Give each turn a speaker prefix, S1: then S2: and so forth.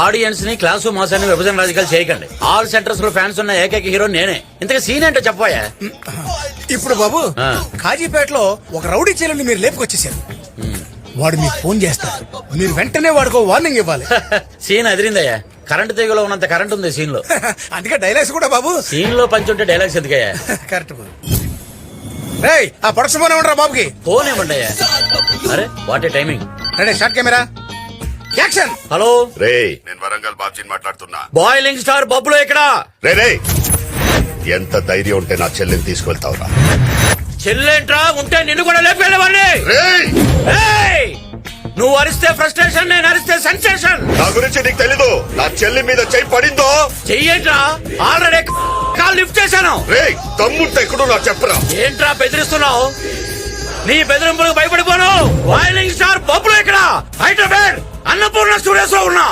S1: Audience ని class మాసాన్ని విభజన రాజకీయాలు చేయకండి. ఆల్ సెంటర్స్ లో ఫ్యాన్స్ ఉన్న ఏకైక హీరో నేనే. ఇంతగా సీన్ ఏంటో చెప్పాయా?
S2: ఇప్పుడు బాబు కాజీపేటలో ఒక రౌడీ చీలని మీరు లేపుకొచ్చేసారు. వాడు మీకు ఫోన్ చేస్తాడు, మీరు వెంటనే వాడికి వార్నింగ్ ఇవ్వాలి.
S1: సీన్ అదిరిందయ్యా. కరెంట్ తీగలో ఉన్నంత కరెంట్ ఉంది సీన్ లో.
S2: అందుకే డైలాగ్స్ కూడా బాబు
S1: సీన్ లో పంచి ఉంటే డైలాగ్స్ ఎందుకయ్యా?
S2: కరెక్ట్ బాబు. రేయ్, ఆ ప్రొడక్షన్ ఫోన్ ఏమంటారా బాబుకి?
S1: ఫోన్ ఏమండి అయ్యా? అరే what a timing.
S2: Ready, short camera, action.
S1: Hello
S3: రే, నేను వరంగల్ బాబ్జీని మాట్లాడుతున్నా.
S1: బాయిలింగ్ స్టార్ బబ్బులో ఇక్కడ.
S3: రే, ఎంత ధైర్యం ఉంటే నా చెల్లిని తీసుకెళ్తావురా?
S1: చెల్లెంట్రా ఉంటే నిన్ను కూడా లేపేవాడిని. నువ్వు అరిస్తే ఫ్రస్ట్రేషన్, నేను అరిస్తే సెన్సేషన్.
S3: నా గురించి నీకు తెలీదు. నా చెల్లి మీద చెయ్యి పడిందో
S1: చెయ్యేంట్రా? ఆల్రెడీ కాల్ లిఫ్ట్ చేశాను.
S3: రే, తమ్ముంటే ఎక్కడో నాకు చెప్పరా.
S1: ఏంట్రా బెదిరిస్తున్నావు? నీ బెదిరింపులకు భయపడిపోను. బాయిలింగ్ స్టార్ బబ్బులో ఇక్కడ హైదరాబాద్ అన్నపూర్ణ స్టూడియోస్ లో ఉన్నా.